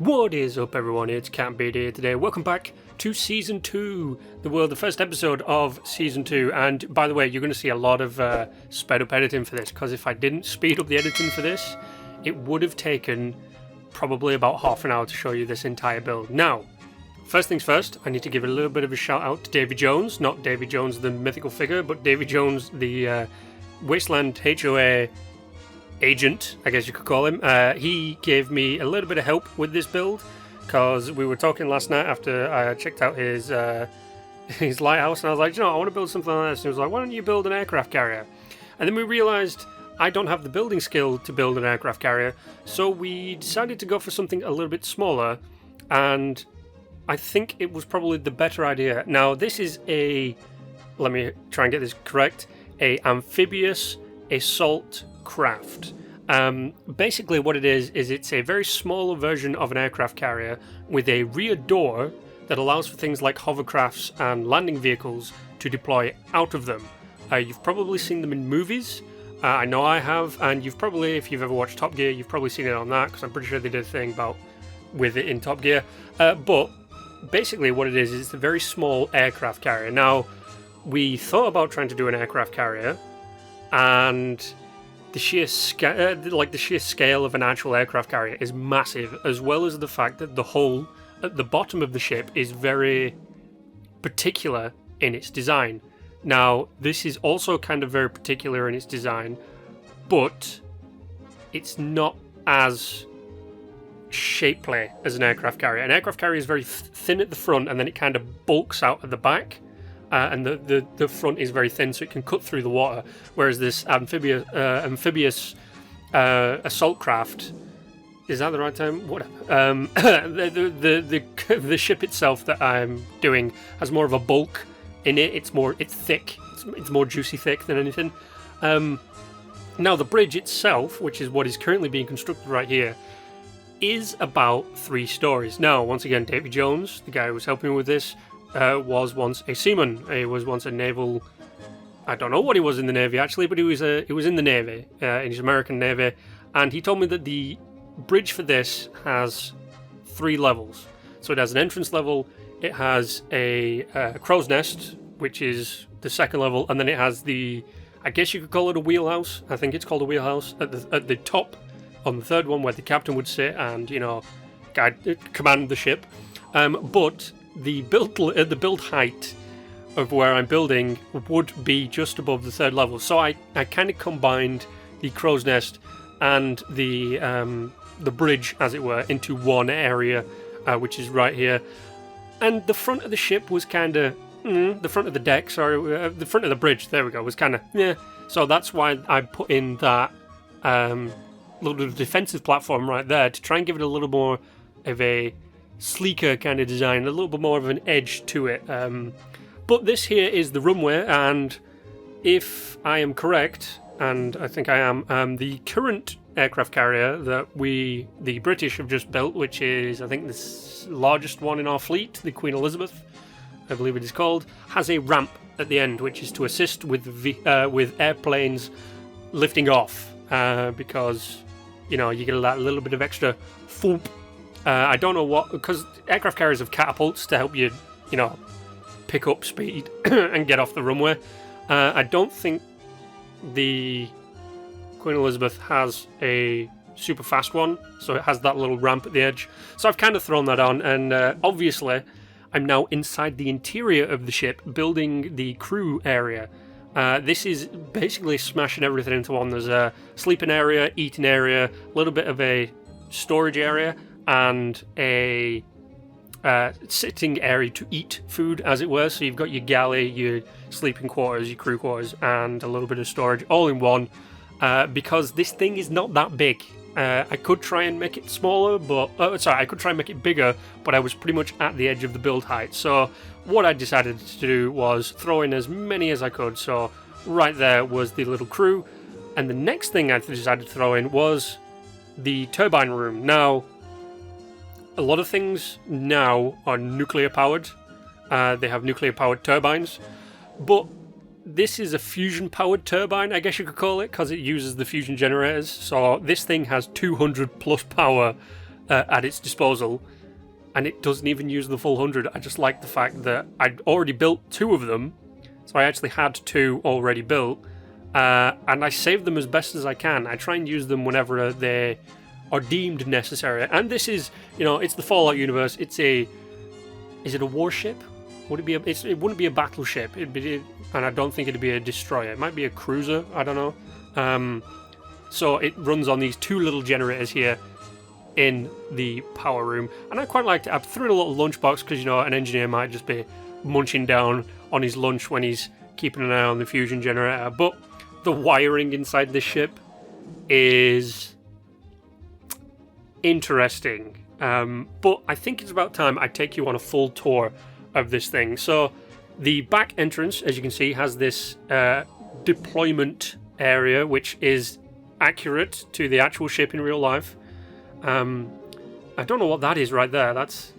What is up, everyone? It's C.A.M.P here today. Welcome back to Season 2, the first episode of Season 2. And by the way, you're going to see a lot of sped up editing for this, because if I didn't speed up the editing for this, it would have taken probably about half an hour to show you this entire build. Now, first things first, I need to give a little bit of a shout out to Davy Jones. Not Davy Jones, the mythical figure, but Davy Jones, the Wasteland HOA agent, I guess you could call him. He gave me a little bit of help with this build, because we were talking last night after I checked out his lighthouse, and I was like, you know, I want to build something like this. And he was like, why don't you build an aircraft carrier? And then we realised I don't have the building skill to build an aircraft carrier, so we decided to go for something a little bit smaller, and I think it was probably the better idea. Now, this is let me try and get this correct, a amphibious assault craft. Basically what it is it's a very small version of an aircraft carrier with a rear door that allows for things like hovercrafts and landing vehicles to deploy out of them. You've probably seen them in movies. I know I have, and you've probably, if you've ever watched Top Gear, you've probably seen it on that, because I'm pretty sure they did a thing with it in Top Gear. But basically what it is it's a very small aircraft carrier. Now, we thought about trying to do an aircraft carrier, and the sheer scale of an actual aircraft carrier is massive, as well as the fact that the hull at the bottom of the ship is very particular in its design. Now, this is also kind of very particular in its design, but it's not as shapely as an aircraft carrier. An aircraft carrier is very thin at the front, and then it kind of bulks out at the back. And the front is very thin, so it can cut through the water. Whereas this amphibious assault craft, is that the right term? Whatever. The ship itself that I'm doing has more of a bulk in it. It's thick. It's more juicy thick than anything. Now, the bridge itself, which is what is currently being constructed right here, is about 3 stories. Now, once again, Davy Jones, the guy who was helping me with this, was once a seaman. He was once a naval. I don't know what he was in the Navy actually, but he was in the Navy, in his American Navy, and he told me that the bridge for this has 3 levels. So it has an entrance level, it has a crow's nest, which is the second level, and then it has I guess you could call it a wheelhouse. I think it's called a wheelhouse at the top on the third one, where the captain would sit and, you know, command the ship. But the build height of where I'm building would be just above the 3rd level. So I kind of combined the crow's nest and the bridge, as it were, into one area, which is right here. And the front of the ship was kind of the front of the deck. Sorry, the front of the bridge. There we go. Was kind of So that's why I put in that little defensive platform right there to try and give it a little more of a sleeker kind of design, a little bit more of an edge to it. But this here is the runway, and if I am correct, and I think I am, the current aircraft carrier that the British have just built, which is, I think, the largest one in our fleet, the Queen Elizabeth, I believe it is called, has a ramp at the end, which is to assist with airplanes lifting off, because, you know, you get that little bit of extra thump. I don't know what, because aircraft carriers have catapults to help you, you know, pick up speed and get off the runway. I don't think the Queen Elizabeth has a super fast one, so it has that little ramp at the edge. So I've kind of thrown that on, and obviously I'm now inside the interior of the ship, building the crew area. This is basically smashing everything into one. There's a sleeping area, eating area, a little bit of a storage area, and a sitting area to eat food, as it were. So you've got your galley, your sleeping quarters, your crew quarters, and a little bit of storage all in one, because this thing is not that big. I could try and make it smaller, I could try and make it bigger, but I was pretty much at the edge of the build height. So what I decided to do was throw in as many as I could. So right there was the little crew, and the next thing I decided to throw in was the turbine room. Now, a lot of things now are nuclear powered. They have nuclear powered turbines, but this is a fusion powered turbine, I guess you could call it, because it uses the fusion generators. So this thing has 200 plus power at its disposal, and it doesn't even use the full 100. I just like the fact that I'd already built 2 of them, so I actually had 2 already built, and I save them as best as I can. I try and use them whenever they are deemed necessary. And this is, it's the Fallout universe. Is it a warship? Would it be it wouldn't be a battleship. And I don't think it'd be a destroyer. It might be a cruiser. I don't know. So it runs on these 2 little generators here in the power room, and I quite liked it. I threw in a little lunchbox because an engineer might just be munching down on his lunch when he's keeping an eye on the fusion generator. But the wiring inside this ship is interesting. But I think it's about time I take you on a full tour of this thing. So the back entrance, as you can see, has this deployment area, which is accurate to the actual ship in real life. I don't know what that is right there. That's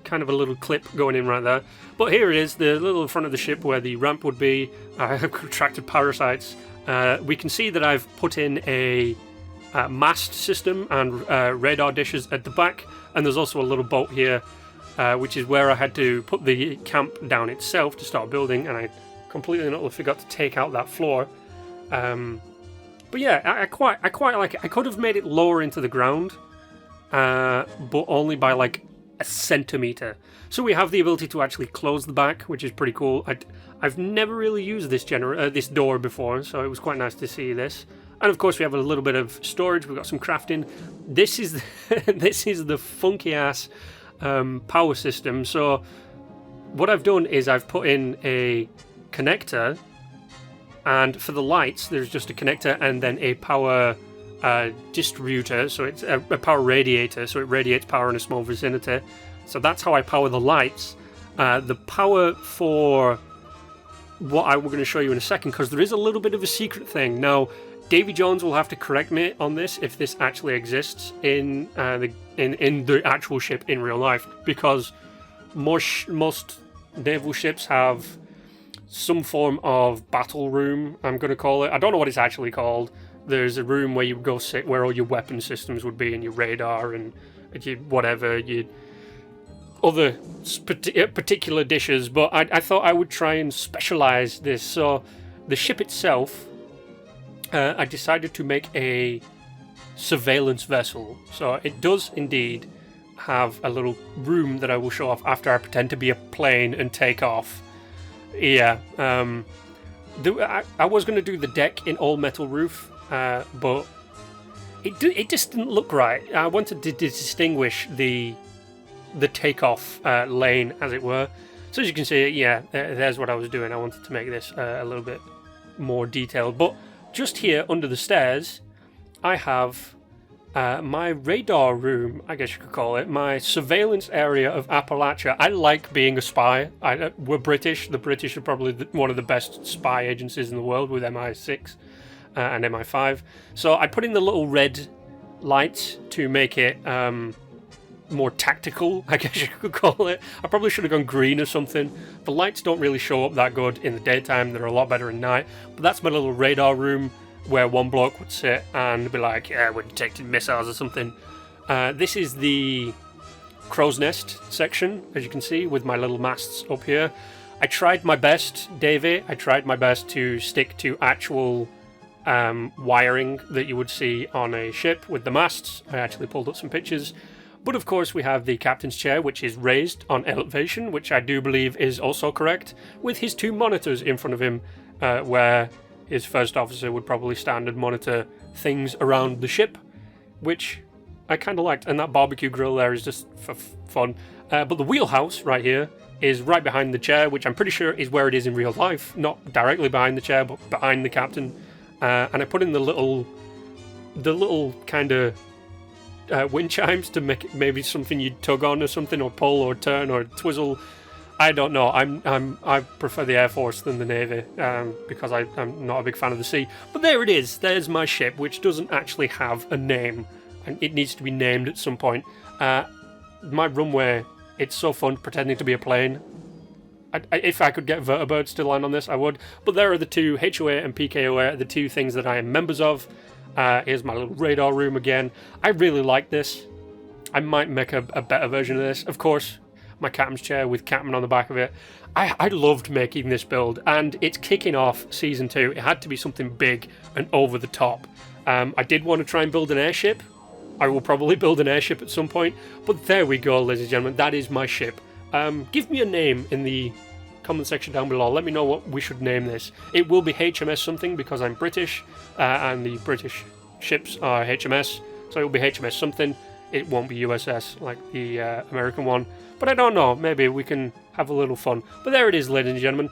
kind of a little clip going in right there. But here it is, the little front of the ship where the ramp would be. I have attracted parasites. We can see that I've put in a mast system and radar dishes at the back, and there's also a little boat here, which is where I had to put the camp down itself to start building, and I completely and utterly forgot to take out that floor. But yeah, I quite like it. I could have made it lower into the ground, but only by like a centimetre. So we have the ability to actually close the back, which is pretty cool. I've never really used this door before, so it was quite nice to see this. And of course we have a little bit of storage. We've got some crafting. This is this is the funky ass power system. So what I've done is I've put in a connector, and for the lights there's just a connector and then a power distributor, so it's a power radiator, so it radiates power in a small vicinity. So that's how I power the lights. The power for what I'm going to show you in a second, because there is a little bit of a secret thing. Now, Davy Jones will have to correct me on this if this actually exists in the actual ship in real life, because most naval ships have some form of battle room, I'm going to call it. I don't know what it's actually called. There's a room where you go sit where all your weapon systems would be, and your radar and your whatever, your other particular dishes. But I thought I would try and specialize this. So the ship itself, I decided to make a surveillance vessel. So it does indeed have a little room that I will show off after I pretend to be a plane and take off. Yeah, I was going to do the deck in all metal roof, but it just didn't look right. I wanted to distinguish the takeoff lane, as it were. So as you can see, yeah, there's what I was doing. I wanted to make this a little bit more detailed. But just here under the stairs, I have my radar room, I guess you could call it, my surveillance area of Appalachia. I like being a spy. We're British. The British are probably one of the best spy agencies in the world, with MI6 and MI5. So I put in the little red lights to make it more tactical, I guess you could call it. I probably should have gone green or something. The lights don't really show up that good in the daytime. They're a lot better at night. But that's my little radar room, where one bloke would sit and be like, yeah, we're detecting missiles or something. This is the crow's nest section, as you can see, with my little masts up here. I tried my best, Davey, to stick to actual wiring that you would see on a ship with the masts. I actually pulled up some pictures. But of course we have the captain's chair, which is raised on elevation, which I do believe is also correct, with his 2 monitors in front of him, where his first officer would probably stand and monitor things around the ship, which I kind of liked. And that barbecue grill there is just for fun. But the wheelhouse right here is right behind the chair, which I'm pretty sure is where it is in real life. Not directly behind the chair, but behind the captain. And I put in the little kind of wind chimes to make it maybe something you'd tug on or something, or pull or turn or twizzle. I don't know. I prefer the Air Force than the Navy, because I'm not a big fan of the sea. But there it is. There's my ship, which doesn't actually have a name, and it needs to be named at some point. My runway, it's so fun pretending to be a plane. If I could get vertibirds to land on this, I would. But there are the 2, HOA and PKOA, the 2 things that I am members of. Here's my little radar room again. I really like this. I might make a better version of this. Of course, my captain's chair with Captain on the back of it. I loved making this build, and it's kicking off Season 2. It had to be something big and over the top. I did want to try and build an airship. I will probably build an airship at some point, but there we go, ladies and gentlemen. That is my ship. Give me a name in the comment section down below. Let me know what we should name this. It will be HMS something because I'm British, and the British ships are HMS, so it will be HMS something. It won't be USS like the American one, but I don't know. Maybe we can have a little fun. But there it is, ladies and gentlemen.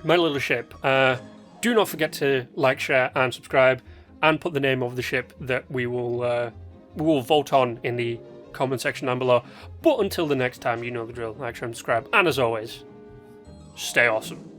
My little ship. Do not forget to like, share, and subscribe, and put the name of the ship that we will vote on in the comment section down below. But until the next time, you know the drill. Like, share, and subscribe. And as always, stay awesome.